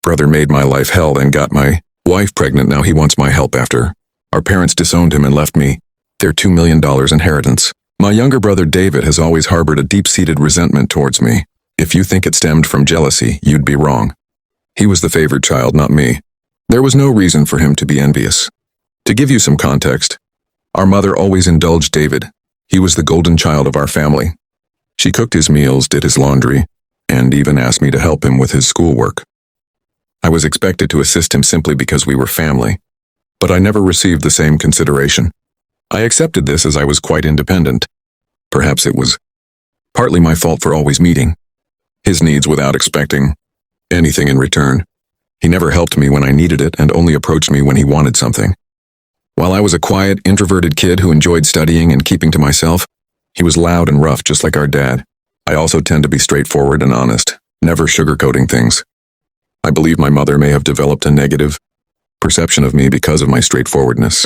brother made my life hell and got my wife pregnant. Now he wants my help after our parents disowned him and left me their $2 million inheritance. My younger brother David has always harbored a deep-seated resentment towards me. If you think it stemmed from jealousy, you'd be wrong. He was the favored child, not me. There was no reason for him to be envious. To give you some context, our mother always indulged David. He was the golden child of our family. She cooked his meals, did his laundry, and even asked me to help him with his schoolwork. I was expected to assist him simply because we were family, but I never received the same consideration. I accepted this as I was quite independent. Perhaps it was partly my fault for always meeting his needs without expecting anything in return. He never helped me when I needed it and only approached me when he wanted something. While I was a quiet, introverted kid who enjoyed studying and keeping to myself, he was loud and rough just like our dad. I also tend to be straightforward and honest, never sugarcoating things. I believe my mother may have developed a negative perception of me because of my straightforwardness.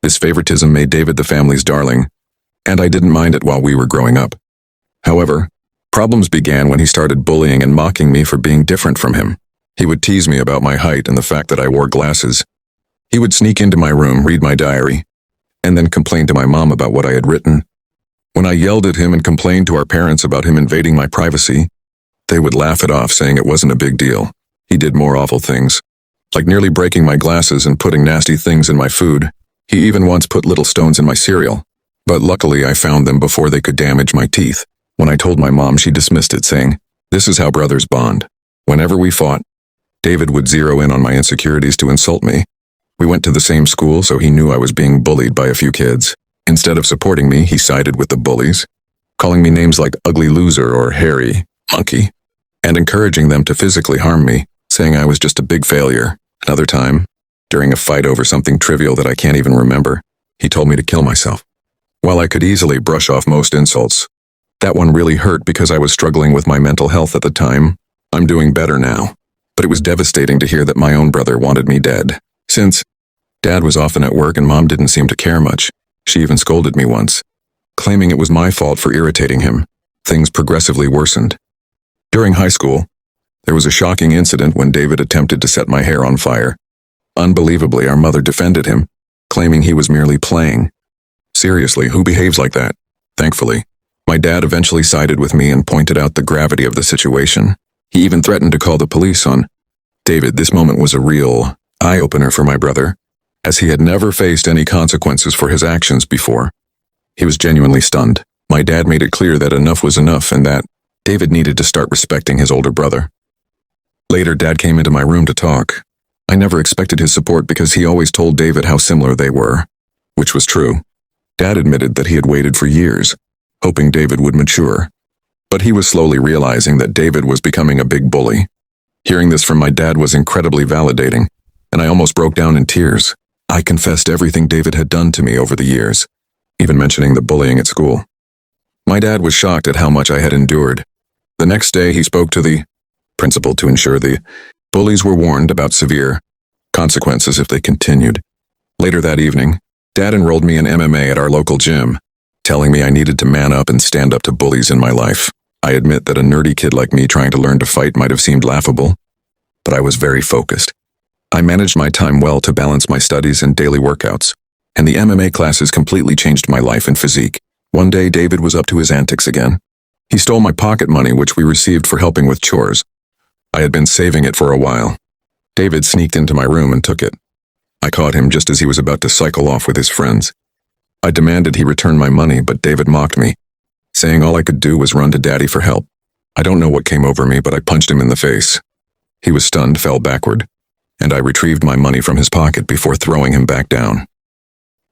This favoritism made David the family's darling, and I didn't mind it while we were growing up. However, problems began when he started bullying and mocking me for being different from him. He would tease me about my height and the fact that I wore glasses. He would sneak into my room, read my diary, and then complain to my mom about what I had written. When I yelled at him and complained to our parents about him invading my privacy, they would laugh it off, saying it wasn't a big deal. He did more awful things, like nearly breaking my glasses and putting nasty things in my food. He even once put little stones in my cereal, but luckily I found them before they could damage my teeth. When I told my mom, she dismissed it, saying, "This is how brothers bond." Whenever we fought, David would zero in on my insecurities to insult me. We went to the same school, so he knew I was being bullied by a few kids. Instead of supporting me, he sided with the bullies, calling me names like ugly loser or hairy monkey, and encouraging them to physically harm me, saying I was just a big failure. Another time, during a fight over something trivial that I can't even remember, he told me to kill myself. While I could easily brush off most insults, that one really hurt because I was struggling with my mental health at the time. I'm doing better now, but it was devastating to hear that my own brother wanted me dead. Since Dad was often at work and Mom didn't seem to care much, she even scolded me once, claiming it was my fault for irritating him. Things progressively worsened. During high school, there was a shocking incident when David attempted to set my hair on fire. Unbelievably, our mother defended him, claiming he was merely playing. Seriously, who behaves like that? Thankfully, my dad eventually sided with me and pointed out the gravity of the situation. He even threatened to call the police on David. This moment was a real eye-opener for my brother, as he had never faced any consequences for his actions before. He was genuinely stunned. My dad made it clear that enough was enough and that David needed to start respecting his older brother. Later, Dad came into my room to talk. I never expected his support because he always told David how similar they were, which was true. Dad admitted that he had waited for years, hoping David would mature. But he was slowly realizing that David was becoming a big bully. Hearing this from my dad was incredibly validating, and I almost broke down in tears. I confessed everything David had done to me over the years, even mentioning the bullying at school. My dad was shocked at how much I had endured. The next day, he spoke to the principal to ensure the bullies were warned about severe consequences if they continued. Later that evening, Dad enrolled me in MMA at our local gym, telling me I needed to man up and stand up to bullies in my life. I admit that a nerdy kid like me trying to learn to fight might have seemed laughable, but I was very focused. I managed my time well to balance my studies and daily workouts, and the MMA classes completely changed my life and physique. One day, David was up to his antics again. He stole my pocket money, which we received for helping with chores. I had been saving it for a while. David sneaked into my room and took it. I caught him just as he was about to cycle off with his friends. I demanded he return my money, but David mocked me, saying all I could do was run to Daddy for help. I don't know what came over me, but I punched him in the face. He was stunned, fell backward, and I retrieved my money from his pocket before throwing him back down.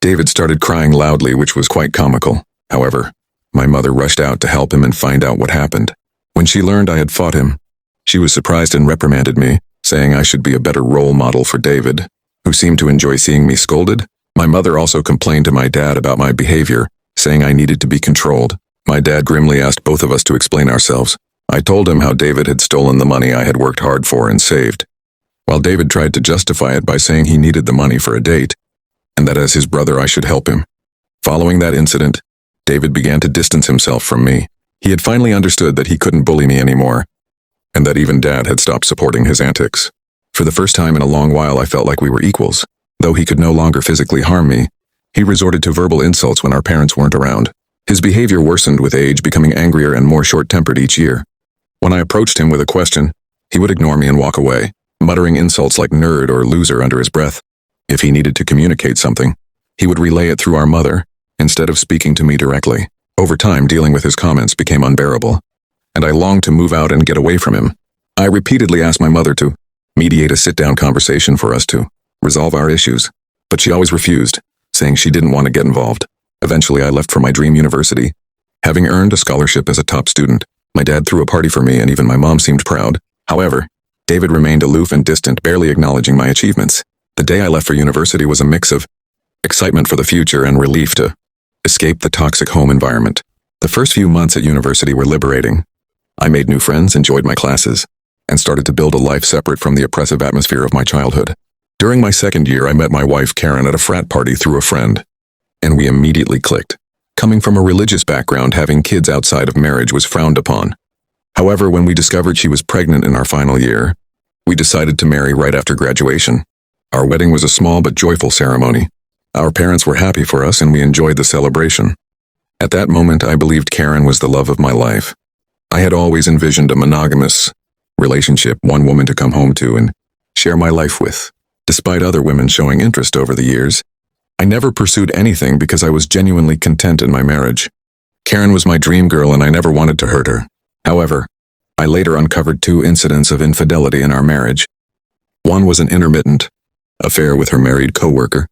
David started crying loudly, which was quite comical. However, my mother rushed out to help him and find out what happened. When she learned I had fought him, she was surprised and reprimanded me, saying I should be a better role model for David, who seemed to enjoy seeing me scolded. My mother also complained to my dad about my behavior, saying I needed to be controlled. My dad grimly asked both of us to explain ourselves. I told him how David had stolen the money I had worked hard for and saved, while David tried to justify it by saying he needed the money for a date, and that as his brother I should help him. Following that incident, David began to distance himself from me. He had finally understood that he couldn't bully me anymore, and that even Dad had stopped supporting his antics. For the first time in a long while, I felt like we were equals. Though he could no longer physically harm me, he resorted to verbal insults when our parents weren't around. His behavior worsened with age, becoming angrier and more short-tempered each year. When I approached him with a question, he would ignore me and walk away, muttering insults like nerd or loser under his breath. If he needed to communicate something, he would relay it through our mother, instead of speaking to me directly. Over time, dealing with his comments became unbearable, and I longed to move out and get away from him. I repeatedly asked my mother to mediate a sit-down conversation for us to resolve our issues, but she always refused, saying she didn't want to get involved. Eventually, I left for my dream university. Having earned a scholarship as a top student, my dad threw a party for me and even my mom seemed proud. However, David remained aloof and distant, barely acknowledging my achievements. The day I left for university was a mix of excitement for the future and relief to escape the toxic home environment. The first few months at university were liberating. I made new friends, enjoyed my classes, and started to build a life separate from the oppressive atmosphere of my childhood. During my second year, I met my wife Karen at a frat party through a friend, and we immediately clicked. Coming from a religious background, having kids outside of marriage was frowned upon. However, when we discovered she was pregnant in our final year, we decided to marry right after graduation. Our wedding was a small but joyful ceremony. Our parents were happy for us and we enjoyed the celebration. At that moment, I believed Karen was the love of my life. I had always envisioned a monogamous relationship, one woman to come home to and share my life with. Despite other women showing interest over the years, I never pursued anything because I was genuinely content in my marriage. Karen was my dream girl and I never wanted to hurt her. However, I later uncovered 2 incidents of infidelity in our marriage. One was an intermittent affair with her married coworker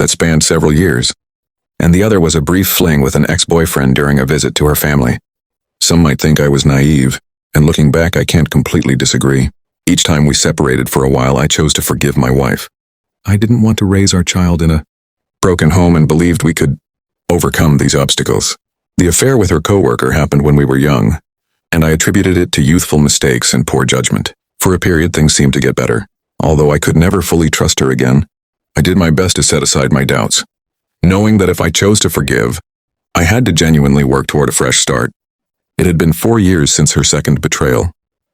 that spanned several years, and the other was a brief fling with an ex-boyfriend during a visit to her family. Some might think I was naive, and looking back, I can't completely disagree. Each time we separated for a while, I chose to forgive my wife. I didn't want to raise our child in a broken home and believed we could overcome these obstacles. The affair with her coworker happened when we were young, and I attributed it to youthful mistakes and poor judgment. For a period, things seemed to get better. Although I could never fully trust her again, I did my best to set aside my doubts, knowing that if I chose to forgive, I had to genuinely work toward a fresh start. It had been 4 years since her second betrayal,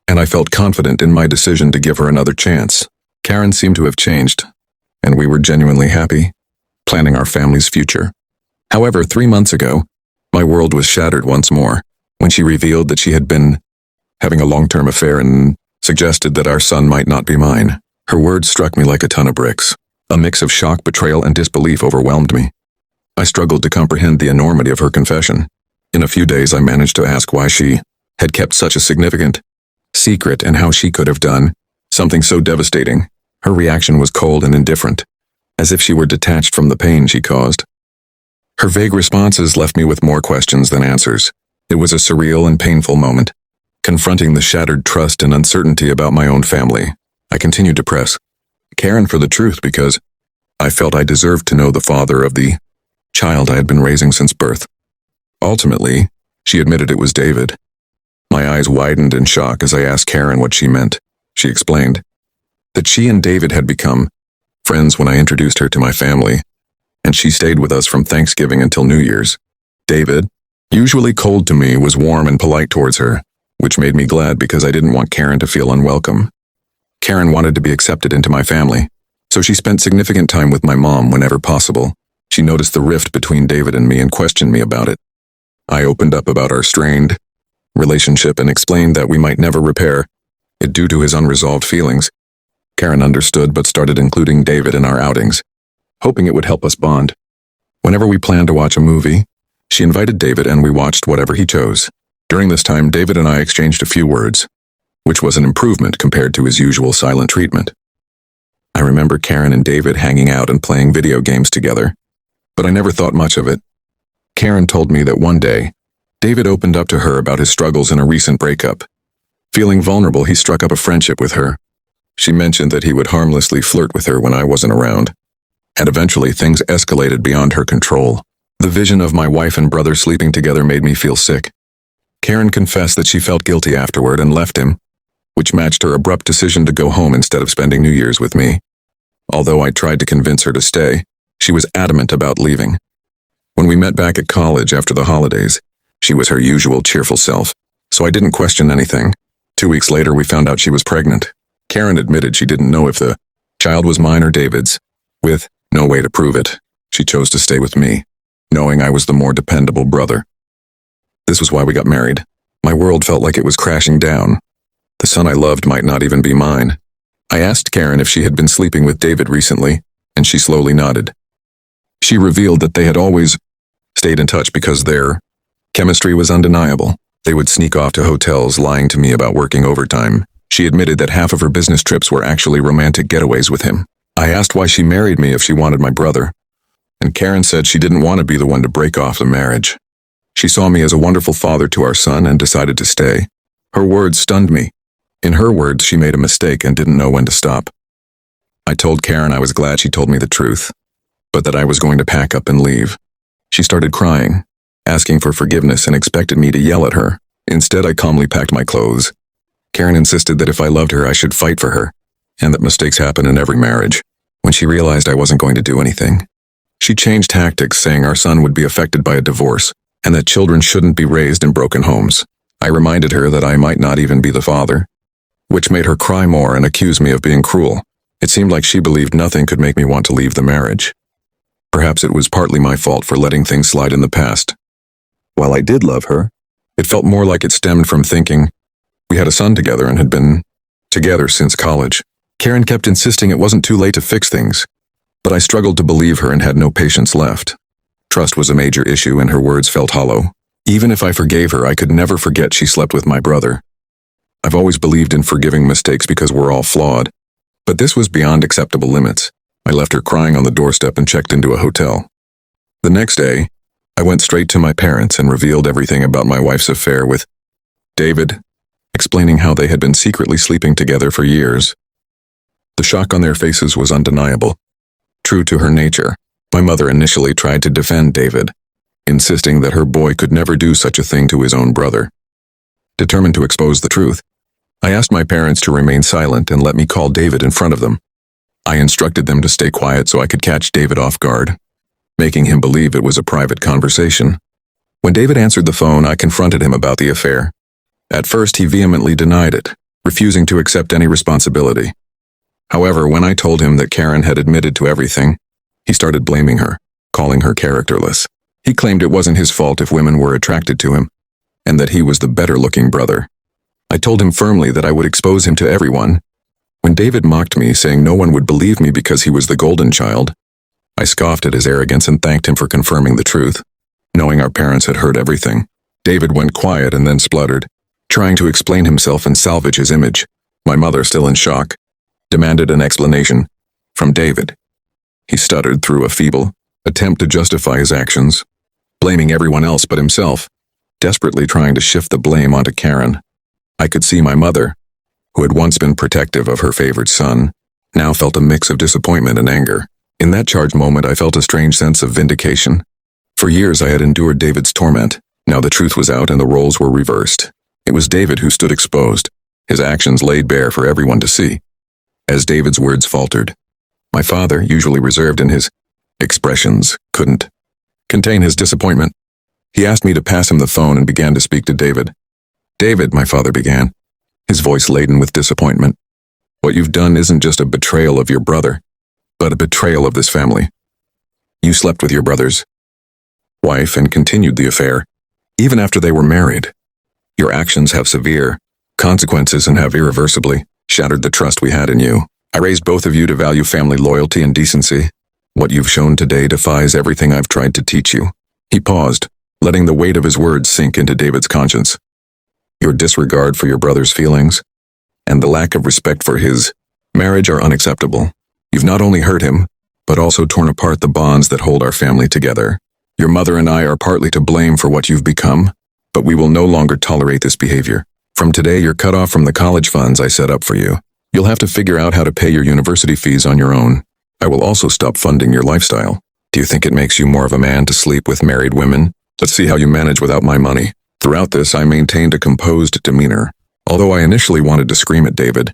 and I felt confident in my decision to give her another chance. Karen seemed to have changed, and we were genuinely happy, planning our family's future. However, 3 months ago, my world was shattered once more when she revealed that she had been having a long-term affair and suggested that our son might not be mine. Her words struck me like a ton of bricks. A mix of shock, betrayal, and disbelief overwhelmed me. I struggled to comprehend the enormity of her confession. In a few days, I managed to ask why she had kept such a significant secret and how she could have done something so devastating. Her reaction was cold and indifferent, as if she were detached from the pain she caused. Her vague responses left me with more questions than answers. It was a surreal and painful moment, confronting the shattered trust and uncertainty about my own family. I continued to press Karen for the truth because I felt I deserved to know the father of the child I had been raising since birth. Ultimately, she admitted it was David. My eyes widened in shock as I asked Karen what she meant. She explained that she and David had become friends when I introduced her to my family, and she stayed with us from Thanksgiving until New Year's. David, usually cold to me, was warm and polite towards her, which made me glad because I didn't want Karen to feel unwelcome. Karen wanted to be accepted into my family, so she spent significant time with my mom whenever possible. She noticed the rift between David and me and questioned me about it. I opened up about our strained relationship and explained that we might never repair it due to his unresolved feelings. Karen understood but started including David in our outings, hoping it would help us bond. Whenever we planned to watch a movie, she invited David and we watched whatever he chose. During this time, David and I exchanged a few words, which was an improvement compared to his usual silent treatment. I remember Karen and David hanging out and playing video games together, but I never thought much of it. Karen told me that one day, David opened up to her about his struggles in a recent breakup. Feeling vulnerable, he struck up a friendship with her. She mentioned that he would harmlessly flirt with her when I wasn't around, and eventually things escalated beyond her control. The vision of my wife and brother sleeping together made me feel sick. Karen confessed that she felt guilty afterward and left him, which matched her abrupt decision to go home instead of spending New Year's with me. Although I tried to convince her to stay, she was adamant about leaving. When we met back at college after the holidays, she was her usual cheerful self, so I didn't question anything. 2 weeks later, we found out she was pregnant. Karen admitted she didn't know if the child was mine or David's. With no way to prove it, she chose to stay with me, knowing I was the more dependable brother. This was why we got married. My world felt like it was crashing down. The son I loved might not even be mine. I asked Karen if she had been sleeping with David recently, and she slowly nodded. She revealed that they had always stayed in touch because their chemistry was undeniable. They would sneak off to hotels lying to me about working overtime. She admitted that half of her business trips were actually romantic getaways with him. I asked why she married me if she wanted my brother, and Karen said she didn't want to be the one to break off the marriage. She saw me as a wonderful father to our son and decided to stay. Her words stunned me. In her words, she made a mistake and didn't know when to stop. I told Karen I was glad she told me the truth, but that I was going to pack up and leave. She started crying, asking for forgiveness, and expected me to yell at her. Instead, I calmly packed my clothes. Karen insisted that if I loved her, I should fight for her, and that mistakes happen in every marriage. When she realized I wasn't going to do anything, she changed tactics, saying our son would be affected by a divorce, and that children shouldn't be raised in broken homes. I reminded her that I might not even be the father, which made her cry more and accuse me of being cruel. It seemed like she believed nothing could make me want to leave the marriage. Perhaps it was partly my fault for letting things slide in the past. While I did love her, it felt more like it stemmed from thinking we had a son together and had been together since college. Karen kept insisting it wasn't too late to fix things, but I struggled to believe her and had no patience left. Trust was a major issue and her words felt hollow. Even if I forgave her, I could never forget she slept with my brother. I've always believed in forgiving mistakes because we're all flawed, but this was beyond acceptable limits. I left her crying on the doorstep and checked into a hotel. The next day, I went straight to my parents and revealed everything about my wife's affair with David, explaining how they had been secretly sleeping together for years. The shock on their faces was undeniable. True to her nature, my mother initially tried to defend David, insisting that her boy could never do such a thing to his own brother. Determined to expose the truth, I asked my parents to remain silent and let me call David in front of them. I instructed them to stay quiet so I could catch David off guard, making him believe it was a private conversation. When David answered the phone, I confronted him about the affair. At first, he vehemently denied it, refusing to accept any responsibility. However, when I told him that Karen had admitted to everything, he started blaming her, calling her characterless. He claimed it wasn't his fault if women were attracted to him, and that he was the better-looking brother. I told him firmly that I would expose him to everyone. When David mocked me, saying no one would believe me because he was the golden child, I scoffed at his arrogance and thanked him for confirming the truth. Knowing our parents had heard everything, David went quiet and then spluttered, trying to explain himself and salvage his image. My mother, still in shock, demanded an explanation from David. He stuttered through a feeble attempt to justify his actions, blaming everyone else but himself, desperately trying to shift the blame onto Karen. I could see my mother, who had once been protective of her favored son, now felt a mix of disappointment and anger. In that charged moment, I felt a strange sense of vindication. For years, I had endured David's torment. Now the truth was out and the roles were reversed. It was David who stood exposed, his actions laid bare for everyone to see. As David's words faltered, my father, usually reserved in his expressions, couldn't contain his disappointment. He asked me to pass him the phone and began to speak to David. "David," my father began, his voice laden with disappointment. "What you've done isn't just a betrayal of your brother, but a betrayal of this family. You slept with your brother's wife and continued the affair, even after they were married. Your actions have severe consequences and have irreversibly shattered the trust we had in you. I raised both of you to value family loyalty and decency. What you've shown today defies everything I've tried to teach you." He paused, letting the weight of his words sink into David's conscience. "Your disregard for your brother's feelings and the lack of respect for his marriage are unacceptable. You've not only hurt him, but also torn apart the bonds that hold our family together. Your mother and I are partly to blame for what you've become, but we will no longer tolerate this behavior. From today, you're cut off from the college funds I set up for you. You'll have to figure out how to pay your university fees on your own. I will also stop funding your lifestyle. Do you think it makes you more of a man to sleep with married women? Let's see how you manage without my money." Throughout this, I maintained a composed demeanor. Although I initially wanted to scream at David,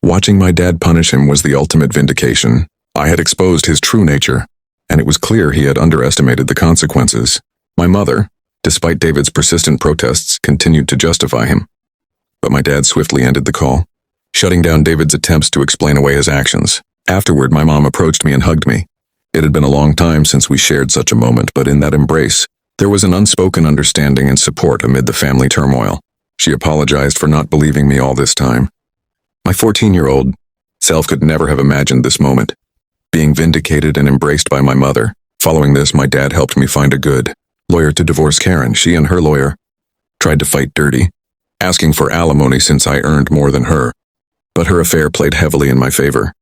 watching my dad punish him was the ultimate vindication. I had exposed his true nature, and it was clear he had underestimated the consequences. My mother, despite David's persistent protests, continued to justify him. But my dad swiftly ended the call. shutting down David's attempts to explain away his actions. Afterward, my mom approached me and hugged me. It had been a long time since we shared such a moment, but in that embrace, there was an unspoken understanding and support amid the family turmoil. She apologized for not believing me all this time. My 14-year-old self could never have imagined this moment. Being vindicated and embraced by my mother. Following this, my dad helped me find a good lawyer to divorce Karen. She and her lawyer tried to fight dirty, asking for alimony since I earned more than her. But her affair played heavily in my favor.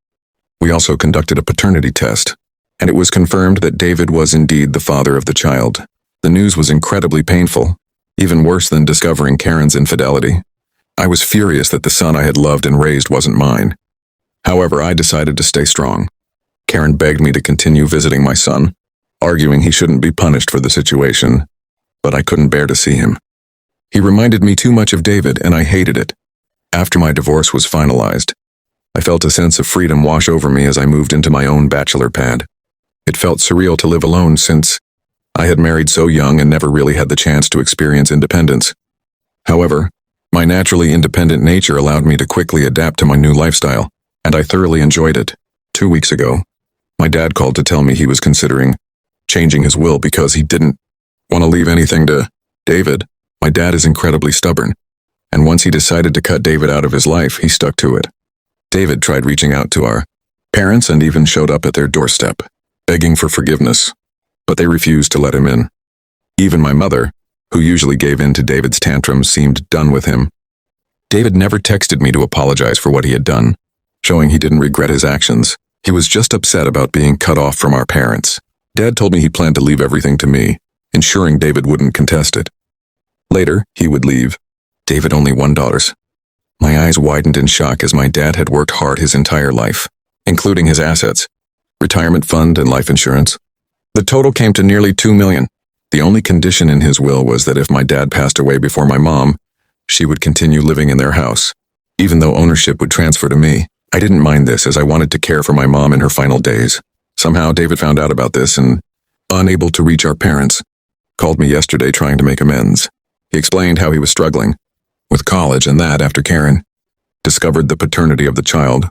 We also conducted a paternity test, and it was confirmed that David was indeed the father of the child. The news was incredibly painful, even worse than discovering Karen's infidelity. I was furious that the son I had loved and raised wasn't mine. However, I decided to stay strong. Karen begged me to continue visiting my son, arguing he shouldn't be punished for the situation, but I couldn't bear to see him. He reminded me too much of David, and I hated it. After my divorce was finalized, I felt a sense of freedom wash over me as I moved into my own bachelor pad. It felt surreal to live alone since I had married so young and never really had the chance to experience independence. However, my naturally independent nature allowed me to quickly adapt to my new lifestyle, and I thoroughly enjoyed it. 2 weeks ago, my dad called to tell me he was considering changing his will because he didn't want to leave anything to David. My dad is incredibly stubborn, and once he decided to cut David out of his life, he stuck to it. David tried reaching out to our parents and even showed up at their doorstep, begging for forgiveness, but they refused to let him in. Even my mother, who usually gave in to David's tantrums, seemed done with him. David never texted me to apologize for what he had done, showing he didn't regret his actions. He was just upset about being cut off from our parents. Dad told me he planned to leave everything to me, ensuring David wouldn't contest it. Later, he would leave David only $1. My eyes widened in shock as my dad had worked hard his entire life, including his assets, retirement fund, and life insurance. The total came to nearly $2 million. The only condition in his will was that if my dad passed away before my mom, she would continue living in their house, even though ownership would transfer to me. I didn't mind this as I wanted to care for my mom in her final days. Somehow David found out about this and, unable to reach our parents, called me yesterday trying to make amends. He explained how he was struggling with college and that after Karen discovered the paternity of the child,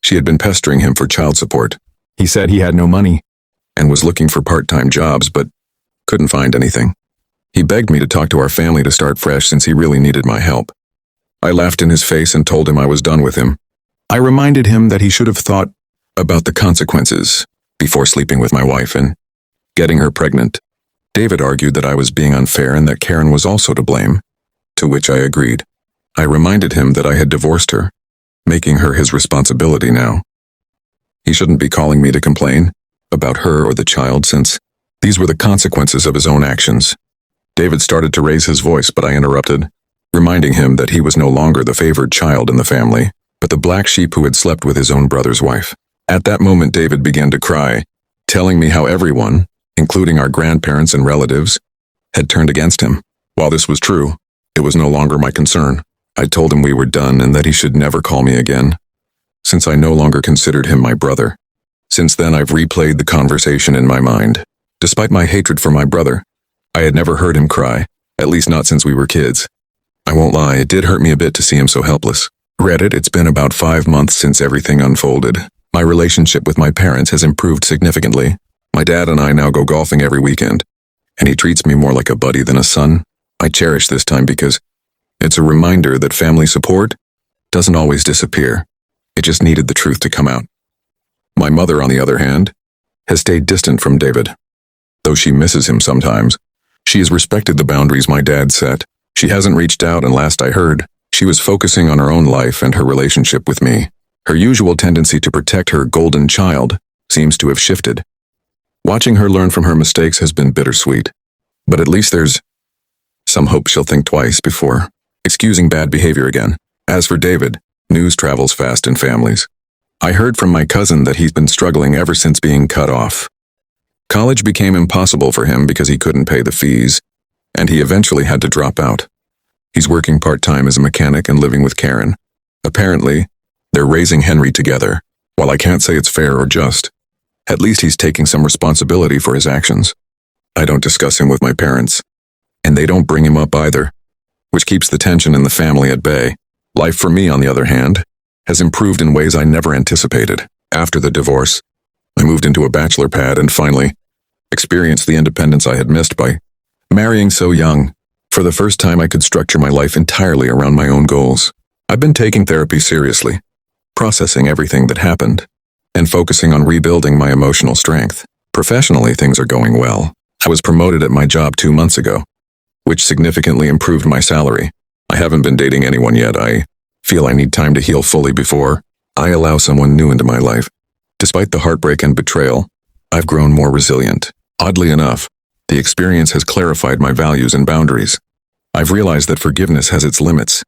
she had been pestering him for child support. He said he had no money and was looking for part-time jobs but couldn't find anything. He begged me to talk to our family to start fresh since he really needed my help. I laughed in his face and told him I was done with him. I reminded him that he should have thought about the consequences before sleeping with my wife and getting her pregnant. David argued that I was being unfair and that Karen was also to blame, to which I agreed. I reminded him that I had divorced her, making her his responsibility now. He shouldn't be calling me to complain about her or the child since these were the consequences of his own actions. David started to raise his voice, but I interrupted, reminding him that he was no longer the favored child in the family, but the black sheep who had slept with his own brother's wife. At that moment, David began to cry, telling me how everyone, including our grandparents and relatives, had turned against him. While this was true, it was no longer my concern. I told him we were done and that he should never call me again, since I no longer considered him my brother. Since then, I've replayed the conversation in my mind. Despite my hatred for my brother, I had never heard him cry, at least not since we were kids. I won't lie, it did hurt me a bit to see him so helpless. Reddit, it's been about 5 months since everything unfolded. My relationship with my parents has improved significantly. My dad and I now go golfing every weekend, and he treats me more like a buddy than a son. I cherish this time because it's a reminder that family support doesn't always disappear. It just needed the truth to come out. My mother, on the other hand, has stayed distant from David. Though she misses him sometimes, she has respected the boundaries my dad set. She hasn't reached out, and last I heard, she was focusing on her own life and her relationship with me. Her usual tendency to protect her golden child seems to have shifted. Watching her learn from her mistakes has been bittersweet, but at least there's some hope she'll think twice before excusing bad behavior again. As for David, news travels fast in families. I heard from my cousin that he's been struggling ever since being cut off. College became impossible for him because he couldn't pay the fees, and he eventually had to drop out. He's working part-time as a mechanic and living with Karen. Apparently, they're raising Henry together. While I can't say it's fair or just, at least he's taking some responsibility for his actions. I don't discuss him with my parents, and they don't bring him up either, which keeps the tension in the family at bay. Life for me, on the other hand, has improved in ways I never anticipated. After the divorce, I moved into a bachelor pad and finally experienced the independence I had missed by marrying so young. For the first time, I could structure my life entirely around my own goals. I've been taking therapy seriously, processing everything that happened, and focusing on rebuilding my emotional strength. Professionally, things are going well. I was promoted at my job 2 months ago, which significantly improved my salary. I haven't been dating anyone yet. I feel I need time to heal fully before I allow someone new into my life. Despite the heartbreak and betrayal, I've grown more resilient. Oddly enough, the experience has clarified my values and boundaries. I've realized that forgiveness has its limits.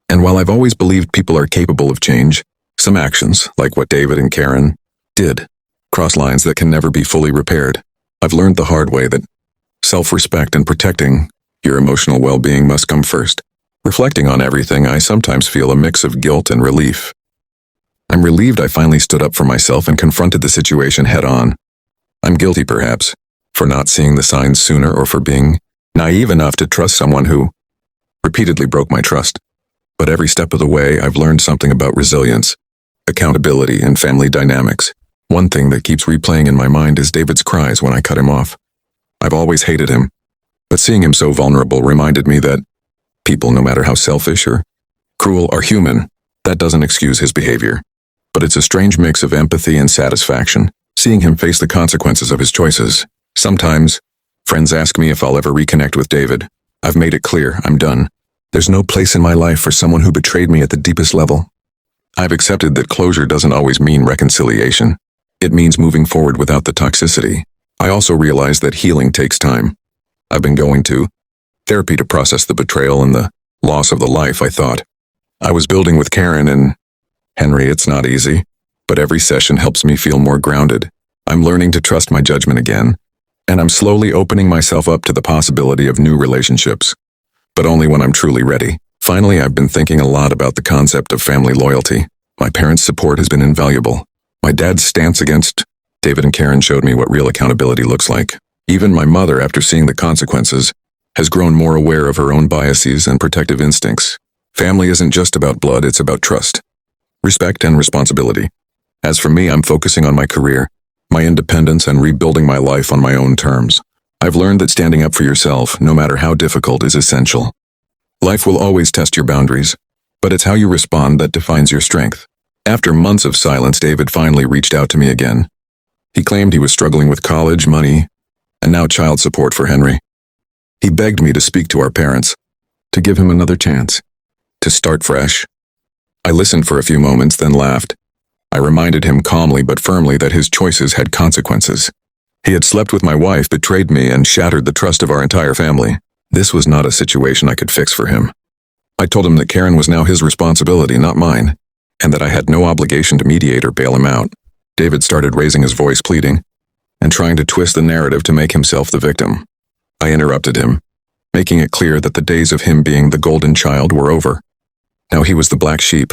And while I've always believed people are capable of change, some actions, like what David and Karen did, cross lines that can never be fully repaired. I've learned the hard way that self-respect and protecting your emotional well-being must come first. Reflecting on everything, I sometimes feel a mix of guilt and relief. I'm relieved I finally stood up for myself and confronted the situation head-on. I'm guilty, perhaps, for not seeing the signs sooner or for being naive enough to trust someone who repeatedly broke my trust. But every step of the way, I've learned something about resilience, accountability, and family dynamics. One thing that keeps replaying in my mind is David's cries when I cut him off. I've always hated him, but seeing him so vulnerable reminded me that people, no matter how selfish or cruel, are human. That doesn't excuse his behavior, but it's a strange mix of empathy and satisfaction, seeing him face the consequences of his choices. Sometimes, friends ask me if I'll ever reconnect with David. I've made it clear, I'm done. There's no place in my life for someone who betrayed me at the deepest level. I've accepted that closure doesn't always mean reconciliation. It means moving forward without the toxicity. I also realize that healing takes time. I've been going to therapy to process the betrayal and the loss of the life I thought I was building with Karen and Henry. It's not easy, but every session helps me feel more grounded. I'm learning to trust my judgment again, and I'm slowly opening myself up to the possibility of new relationships, but only when I'm truly ready. Finally, I've been thinking a lot about the concept of family loyalty. My parents' support has been invaluable. My dad's stance against David and Karen showed me what real accountability looks like. Even my mother, after seeing the consequences, has grown more aware of her own biases and protective instincts. Family isn't just about blood, it's about trust, respect, and responsibility. As for me, I'm focusing on my career, my independence, and rebuilding my life on my own terms. I've learned that standing up for yourself, no matter how difficult, is essential. Life will always test your boundaries, but it's how you respond that defines your strength. After months of silence, David finally reached out to me again. He claimed he was struggling with college, money, and now child support for Henry. He begged me to speak to our parents, to give him another chance, to start fresh. I listened for a few moments, then laughed. I reminded him calmly but firmly that his choices had consequences. He had slept with my wife, betrayed me, and shattered the trust of our entire family. This was not a situation I could fix for him. I told him that Karen was now his responsibility, not mine, and that I had no obligation to mediate or bail him out. David started raising his voice, pleading, and trying to twist the narrative to make himself the victim. I interrupted him, making it clear that the days of him being the golden child were over. Now he was the black sheep,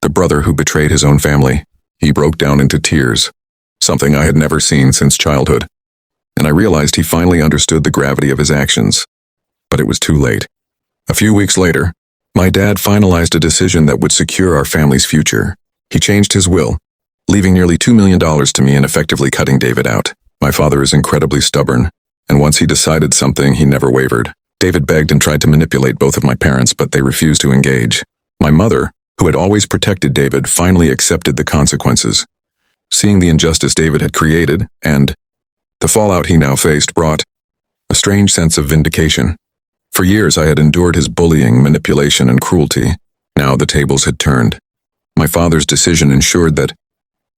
the brother who betrayed his own family. He broke down into tears, something I had never seen since childhood, and I realized he finally understood the gravity of his actions. But it was too late. A few weeks later, my dad finalized a decision that would secure our family's future. He changed his will, leaving nearly $2 million to me and effectively cutting David out. My father is incredibly stubborn, and once he decided something, he never wavered. David begged and tried to manipulate both of my parents, but they refused to engage. My mother, who had always protected David, finally accepted the consequences. Seeing the injustice David had created, and the fallout he now faced, brought a strange sense of vindication. For years I had endured his bullying, manipulation, and cruelty. Now the tables had turned. My father's decision ensured that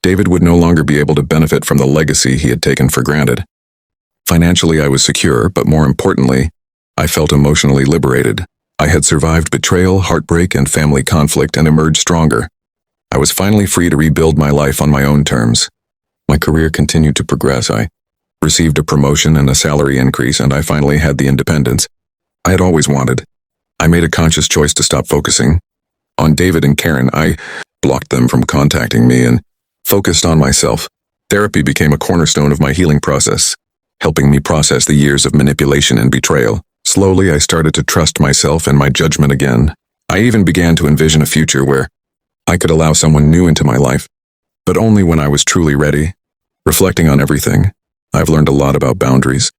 David would no longer be able to benefit from the legacy he had taken for granted. Financially, I was secure, but more importantly, I felt emotionally liberated. I had survived betrayal, heartbreak, and family conflict and emerged stronger. I was finally free to rebuild my life on my own terms. My career continued to progress. I received a promotion and a salary increase, and I finally had the independence I had always wanted. I made a conscious choice to stop focusing on David and Karen. I blocked them from contacting me and focused on myself. Therapy became a cornerstone of my healing process, helping me process the years of manipulation and betrayal. Slowly, I started to trust myself and my judgment again. I even began to envision a future where I could allow someone new into my life, but only when I was truly ready. Reflecting on everything, I've learned a lot about boundaries,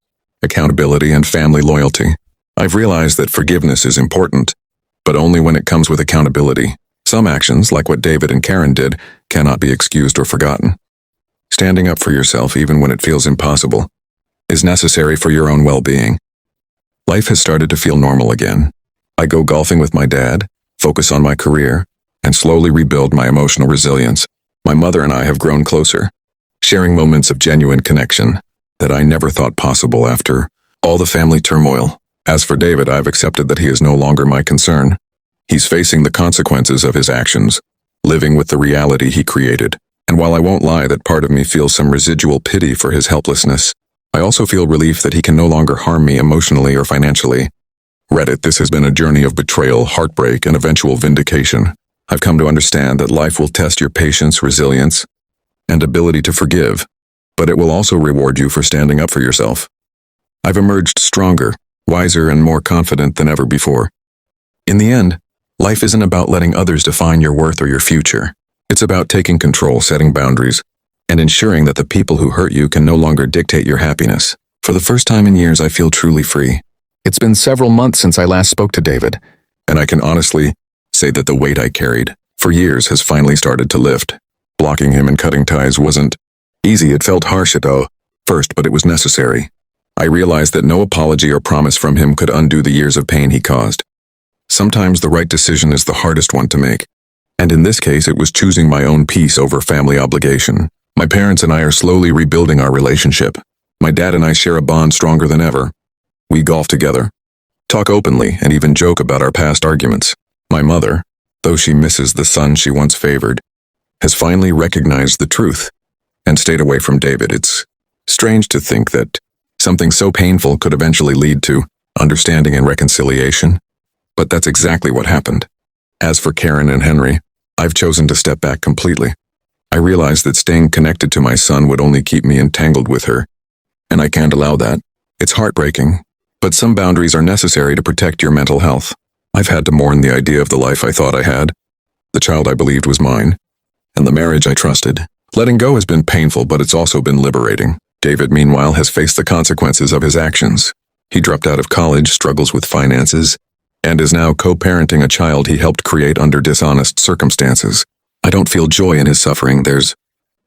accountability, and family loyalty. I've realized that forgiveness is important, but only when it comes with accountability. Some actions, like what David and Karen did, cannot be excused or forgotten. Standing up for yourself even when it feels impossible is necessary for your own well-being. Life has started to feel normal again. I go golfing with my dad, focus on my career, and slowly rebuild my emotional resilience. My mother and I have grown closer, sharing moments of genuine connection that I never thought possible after all the family turmoil. As for David, I've accepted that he is no longer my concern. He's facing the consequences of his actions, living with the reality he created. And while I won't lie that part of me feels some residual pity for his helplessness, I also feel relief that he can no longer harm me emotionally or financially. Reddit, this has been a journey of betrayal, heartbreak, and eventual vindication. I've come to understand that life will test your patience, resilience, and ability to forgive, but it will also reward you for standing up for yourself. I've emerged stronger, wiser, and more confident than ever before. In the end, life isn't about letting others define your worth or your future. It's about taking control, setting boundaries, and ensuring that the people who hurt you can no longer dictate your happiness. For the first time in years, I feel truly free. It's been several months since I last spoke to David, and I can honestly say that the weight I carried for years has finally started to lift. Blocking him and cutting ties wasn't easy. It felt harsh at first, but it was necessary. I realized that no apology or promise from him could undo the years of pain he caused. Sometimes the right decision is the hardest one to make, and in this case it was choosing my own peace over family obligation. My parents and I are slowly rebuilding our relationship. My dad and I share a bond stronger than ever. We golf together, talk openly, and even joke about our past arguments. My mother, though she misses the son she once favored, has finally recognized the truth and stayed away from David. It's strange to think that something so painful could eventually lead to understanding and reconciliation, but that's exactly what happened. As for Karen and Henry, I've chosen to step back completely. I realized that staying connected to my son would only keep me entangled with her, and I can't allow that. It's heartbreaking, but some boundaries are necessary to protect your mental health. I've had to mourn the idea of the life I thought I had, the child I believed was mine, and the marriage I trusted. Letting go has been painful, but it's also been liberating. David, meanwhile, has faced the consequences of his actions. He dropped out of college, struggles with finances, and is now co-parenting a child he helped create under dishonest circumstances. I don't feel joy in his suffering. There's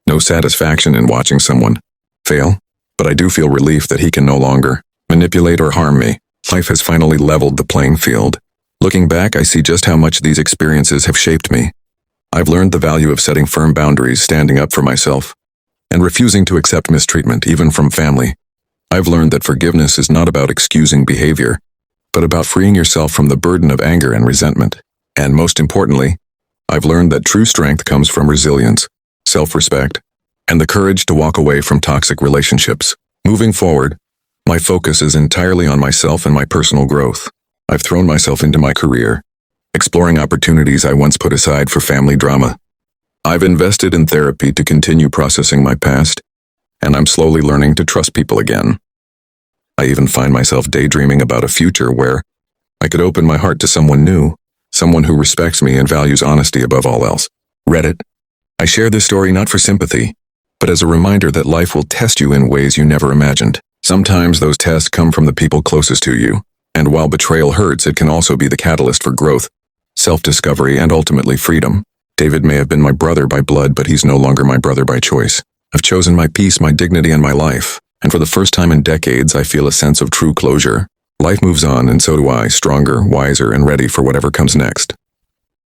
no satisfaction in watching someone fail, but I do feel relief that he can no longer manipulate or harm me. Life has finally leveled the playing field. Looking back, I see just how much these experiences have shaped me. I've learned the value of setting firm boundaries, standing up for myself, and refusing to accept mistreatment, even from family. I've learned that forgiveness is not about excusing behavior, but about freeing yourself from the burden of anger and resentment. And most importantly, I've learned that true strength comes from resilience, self-respect, and the courage to walk away from toxic relationships. Moving forward, my focus is entirely on myself and my personal growth. I've thrown myself into my career, exploring opportunities I once put aside for family drama. I've invested in therapy to continue processing my past, and I'm slowly learning to trust people again. I even find myself daydreaming about a future where I could open my heart to someone new, someone who respects me and values honesty above all else. Reddit, I share this story not for sympathy, but as a reminder that life will test you in ways you never imagined. Sometimes those tests come from the people closest to you, and while betrayal hurts, it can also be the catalyst for growth, self-discovery, and ultimately freedom. David may have been my brother by blood, but he's no longer my brother by choice. I've chosen my peace, my dignity, and my life, and for the first time in decades, I feel a sense of true closure. Life moves on, and so do I, stronger, wiser, and ready for whatever comes next.